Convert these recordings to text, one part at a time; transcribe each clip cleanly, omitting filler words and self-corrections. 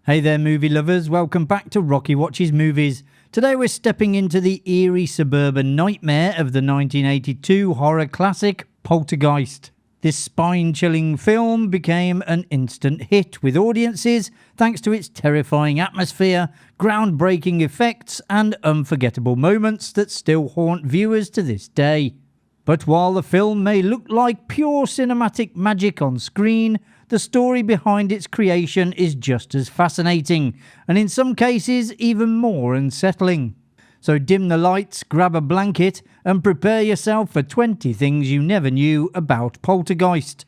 Hey there movie lovers, welcome back to Rocky Watches Movies. Today we're stepping into the eerie suburban nightmare of the 1982 horror classic Poltergeist. This spine-chilling film became an instant hit with audiences thanks to its terrifying atmosphere, groundbreaking effects and unforgettable moments that still haunt viewers to this day. But while the film may look like pure cinematic magic on screen, the story behind its creation is just as fascinating, and in some cases even more unsettling. So dim the lights, grab a blanket, and prepare yourself for 20 things you never knew about Poltergeist.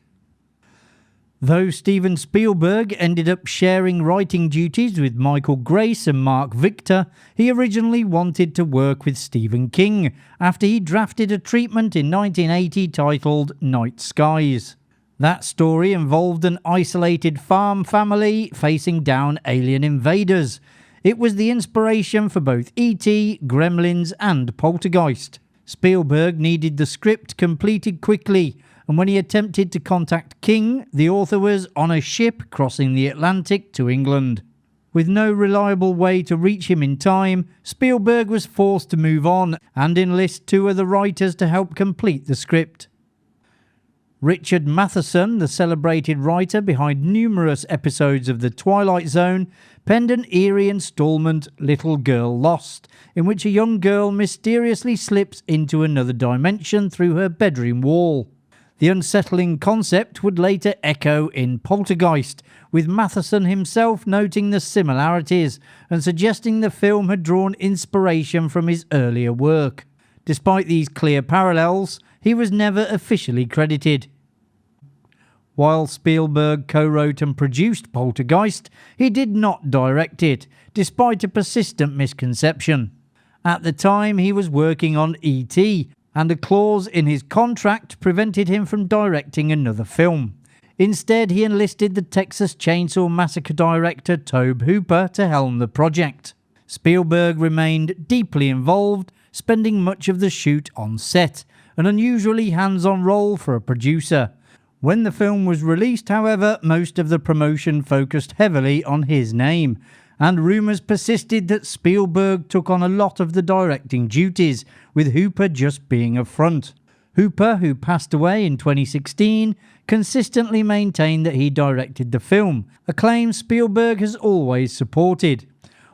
Though Steven Spielberg ended up sharing writing duties with Michael Grace and Mark Victor, he originally wanted to work with Stephen King after he drafted a treatment in 1980 titled Night Skies. That story involved an isolated farm family facing down alien invaders. It was the inspiration for both E.T., Gremlins and Poltergeist. Spielberg needed the script completed quickly, and when he attempted to contact King, the author was on a ship crossing the Atlantic to England. With no reliable way to reach him in time, Spielberg was forced to move on and enlist two other writers to help complete the script. Richard Matheson, the celebrated writer behind numerous episodes of The Twilight Zone, penned an eerie installment, Little Girl Lost, in which a young girl mysteriously slips into another dimension through her bedroom wall. The unsettling concept would later echo in Poltergeist, with Matheson himself noting the similarities and suggesting the film had drawn inspiration from his earlier work. Despite these clear parallels, he was never officially credited. While Spielberg co-wrote and produced Poltergeist, he did not direct it, despite a persistent misconception. At the time, he was working on E.T., and a clause in his contract prevented him from directing another film. Instead, he enlisted the Texas Chainsaw Massacre director Tobe Hooper to helm the project. Spielberg remained deeply involved, spending much of the shoot on set, an unusually hands-on role for a producer. When the film was released, however, most of the promotion focused heavily on his name, and rumours persisted that Spielberg took on a lot of the directing duties, with Hooper just being a front. Hooper, who passed away in 2016, consistently maintained that he directed the film, a claim Spielberg has always supported.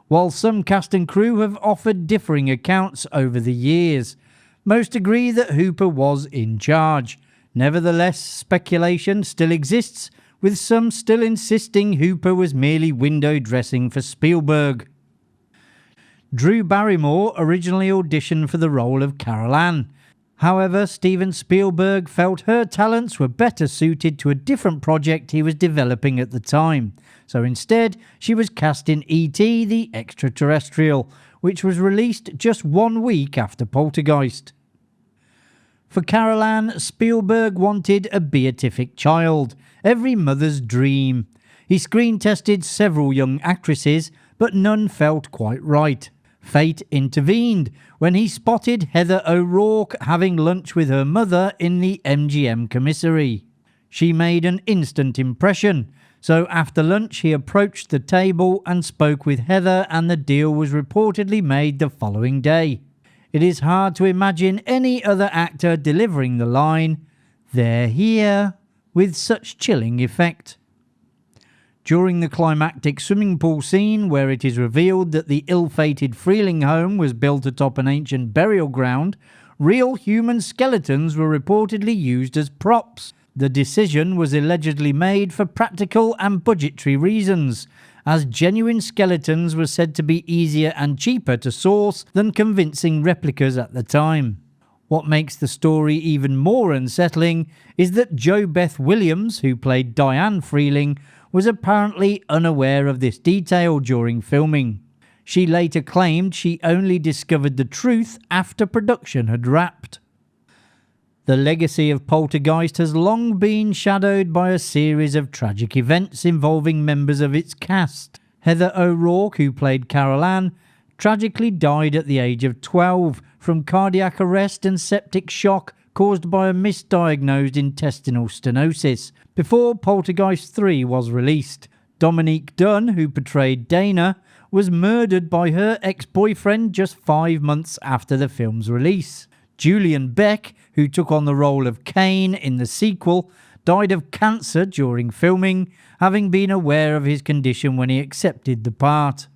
While some cast and crew have offered differing accounts over the years, most agree that Hooper was in charge. Nevertheless, speculation still exists, with some still insisting Hooper was merely window dressing for Spielberg. Drew Barrymore originally auditioned for the role of Carol Ann. However, Steven Spielberg felt her talents were better suited to a different project he was developing at the time. So instead, she was cast in E.T. the Extraterrestrial, which was released just 1 week after Poltergeist. For Carol Ann, Spielberg wanted a beatific child, every mother's dream. He screen-tested several young actresses, but none felt quite right. Fate intervened when he spotted Heather O'Rourke having lunch with her mother in the MGM commissary. She made an instant impression, so after lunch he approached the table and spoke with Heather, and the deal was reportedly made the following day. It is hard to imagine any other actor delivering the line, "They're here," with such chilling effect. During the climactic swimming pool scene, where it is revealed that the ill-fated Freeling home was built atop an ancient burial ground, real human skeletons were reportedly used as props. The decision was allegedly made for practical and budgetary reasons, as genuine skeletons were said to be easier and cheaper to source than convincing replicas at the time. What makes the story even more unsettling is that Jo Beth Williams, who played Diane Freeling, was apparently unaware of this detail during filming. She later claimed she only discovered the truth after production had wrapped. The legacy of Poltergeist has long been shadowed by a series of tragic events involving members of its cast. Heather O'Rourke, who played Carol Ann, tragically died at the age of 12 from cardiac arrest and septic shock caused by a misdiagnosed intestinal stenosis before Poltergeist 3 was released. Dominique Dunne, who portrayed Dana, was murdered by her ex-boyfriend just 5 months after the film's release. Julian Beck, who took on the role of Kane in the sequel, died of cancer during filming, having been aware of his condition when he accepted the part.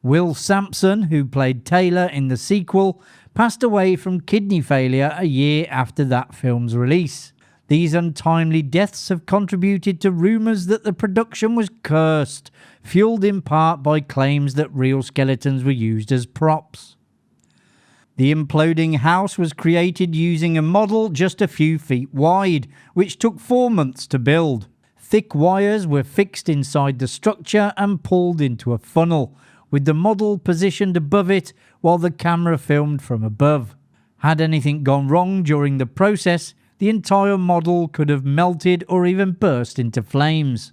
Will Sampson, who played Taylor in the sequel, passed away from kidney failure a year after that film's release. These untimely deaths have contributed to rumours that the production was cursed, fueled in part by claims that real skeletons were used as props. The imploding house was created using a model just a few feet wide, which took 4 months to build. Thick wires were fixed inside the structure and pulled into a funnel, with the model positioned above it while the camera filmed from above. Had anything gone wrong during the process, the entire model could have melted or even burst into flames.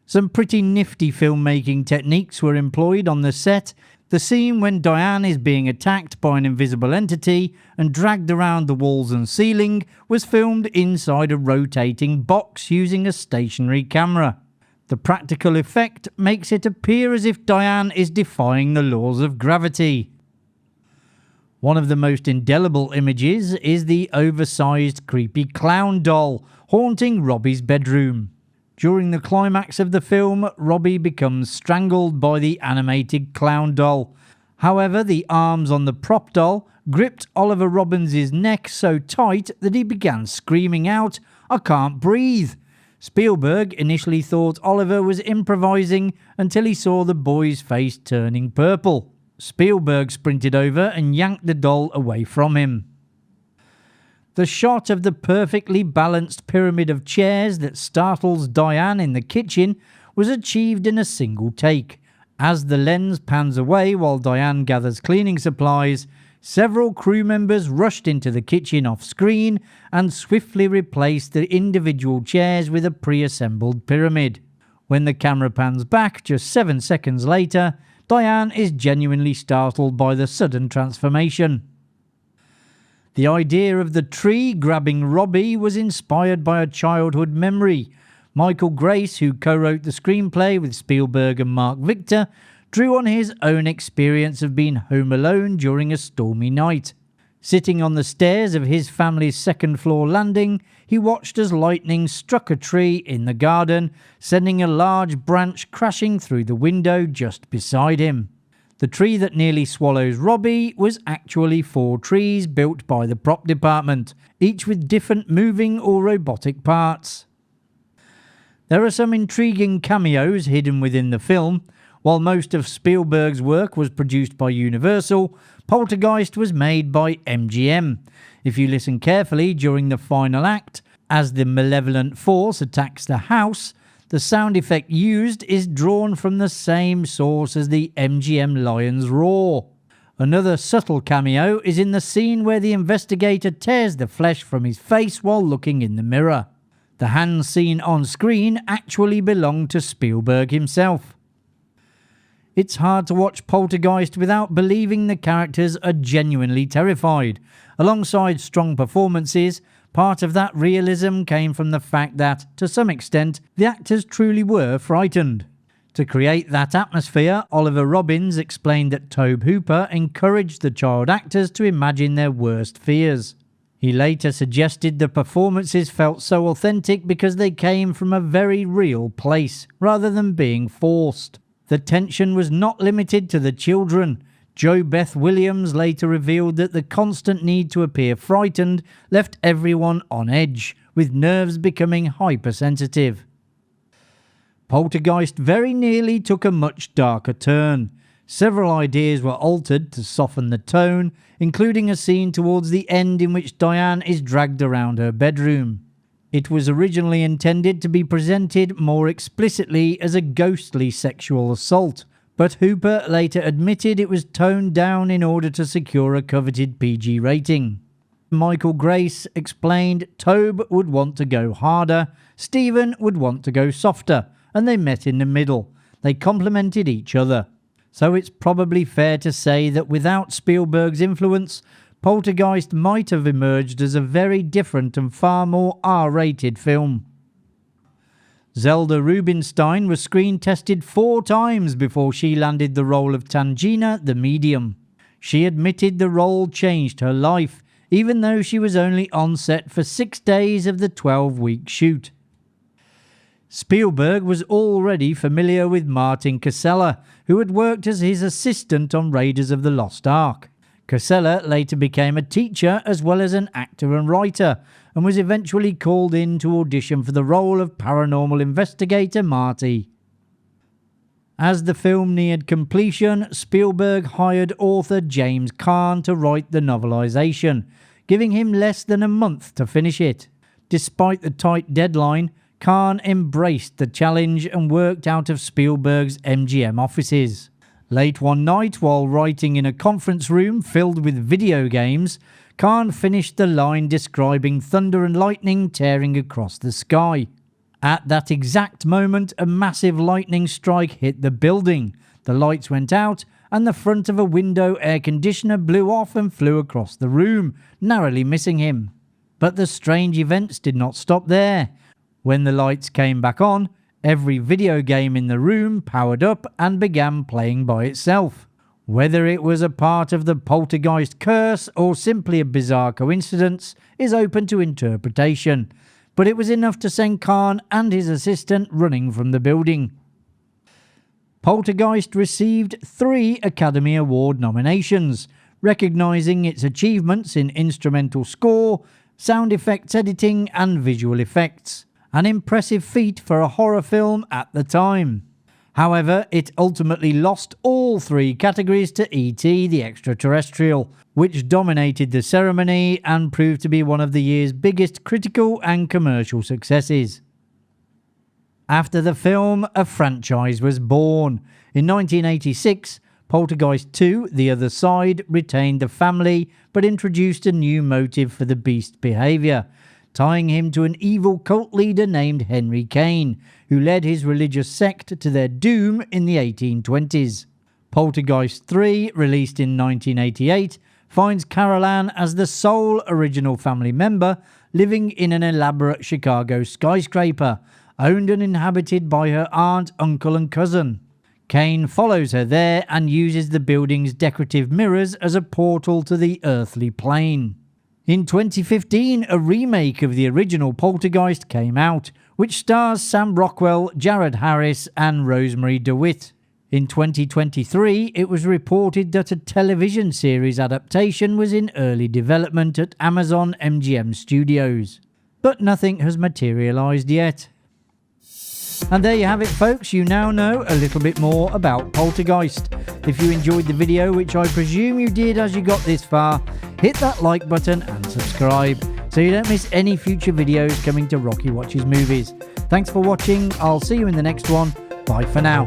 Some pretty nifty filmmaking techniques were employed on the set. The scene when Diane is being attacked by an invisible entity and dragged around the walls and ceiling was filmed inside a rotating box using a stationary camera. The practical effect makes it appear as if Diane is defying the laws of gravity. One of the most indelible images is the oversized creepy clown doll haunting Robbie's bedroom. During the climax of the film, Robbie becomes strangled by the animated clown doll. However, the arms on the prop doll gripped Oliver Robbins' neck so tight that he began screaming out, "I can't breathe." Spielberg initially thought Oliver was improvising until he saw the boy's face turning purple. Spielberg sprinted over and yanked the doll away from him. The shot of the perfectly balanced pyramid of chairs that startles Diane in the kitchen was achieved in a single take. As the lens pans away while Diane gathers cleaning supplies, several crew members rushed into the kitchen off screen and swiftly replaced the individual chairs with a pre-assembled pyramid. When the camera pans back just 7 seconds later, Diane is genuinely startled by the sudden transformation. The idea of the tree grabbing Robbie was inspired by a childhood memory. Michael Grace, who co-wrote the screenplay with Spielberg and Mark Victor, drew on his own experience of being home alone during a stormy night. Sitting on the stairs of his family's second-floor landing, he watched as lightning struck a tree in the garden, sending a large branch crashing through the window just beside him. The tree that nearly swallows Robbie was actually 4 trees built by the prop department, each with different moving or robotic parts. There are some intriguing cameos hidden within the film. While most of Spielberg's work was produced by Universal, Poltergeist was made by MGM. If you listen carefully during the final act, as the malevolent force attacks the house, the sound effect used is drawn from the same source as the MGM lion's roar. Another subtle cameo is in the scene where the investigator tears the flesh from his face while looking in the mirror. The hands seen on screen actually belong to Spielberg himself. It's hard to watch Poltergeist without believing the characters are genuinely terrified. Alongside strong performances, part of that realism came from the fact that, to some extent, the actors truly were frightened. To create that atmosphere, Oliver Robbins explained that Tobe Hooper encouraged the child actors to imagine their worst fears. He later suggested the performances felt so authentic because they came from a very real place, rather than being forced. The tension was not limited to the children. Jo Beth Williams later revealed that the constant need to appear frightened left everyone on edge, with nerves becoming hypersensitive. Poltergeist very nearly took a much darker turn. Several ideas were altered to soften the tone, including a scene towards the end in which Diane is dragged around her bedroom. It was originally intended to be presented more explicitly as a ghostly sexual assault, but Hooper later admitted it was toned down in order to secure a coveted PG rating. Michael Grace explained Tobe would want to go harder, Stephen would want to go softer, and they met in the middle. They complemented each other. So it's probably fair to say that without Spielberg's influence, Poltergeist might have emerged as a very different and far more R-rated film. Zelda Rubinstein was screen tested 4 times before she landed the role of Tangina the Medium. She admitted the role changed her life, even though she was only on set for 6 days of the 12-week shoot. Spielberg was already familiar with Martin Casella, who had worked as his assistant on Raiders of the Lost Ark. Casella later became a teacher as well as an actor and writer, and was eventually called in to audition for the role of paranormal investigator Marty. As the film neared completion, Spielberg hired author James Caan to write the novelisation, giving him less than a month to finish it. Despite the tight deadline, Caan embraced the challenge and worked out of Spielberg's MGM offices. Late one night, while writing in a conference room filled with video games, Caan finished the line describing thunder and lightning tearing across the sky. At that exact moment, a massive lightning strike hit the building. The lights went out, and the front of a window air conditioner blew off and flew across the room, narrowly missing him. But the strange events did not stop there. When the lights came back on, every video game in the room powered up and began playing by itself. Whether it was a part of the Poltergeist curse or simply a bizarre coincidence is open to interpretation, but it was enough to send Caan and his assistant running from the building. Poltergeist received 3 Academy Award nominations, recognising its achievements in instrumental score, sound effects editing and visual effects. An impressive feat for a horror film at the time. However, it ultimately lost all 3 categories to E.T. the Extraterrestrial, which dominated the ceremony and proved to be one of the year's biggest critical and commercial successes. After the film, a franchise was born. In 1986, Poltergeist 2, The Other Side, retained the family but introduced a new motive for the beast's behaviour, tying him to an evil cult leader named Henry Kane, who led his religious sect to their doom in the 1820s. Poltergeist 3, released in 1988, finds Carol Ann as the sole original family member living in an elaborate Chicago skyscraper, owned and inhabited by her aunt, uncle and cousin. Kane follows her there and uses the building's decorative mirrors as a portal to the earthly plane. In 2015, a remake of the original Poltergeist came out, which stars Sam Rockwell, Jared Harris and Rosemary DeWitt. In 2023, it was reported that a television series adaptation was in early development at Amazon MGM Studios, but nothing has materialised yet. And there you have it, folks. You now know a little bit more about Poltergeist. If you enjoyed the video, which I presume you did as you got this far, hit that like button and subscribe so you don't miss any future videos coming to Rocky Watches Movies. Thanks for watching. I'll see you in the next one. Bye for now.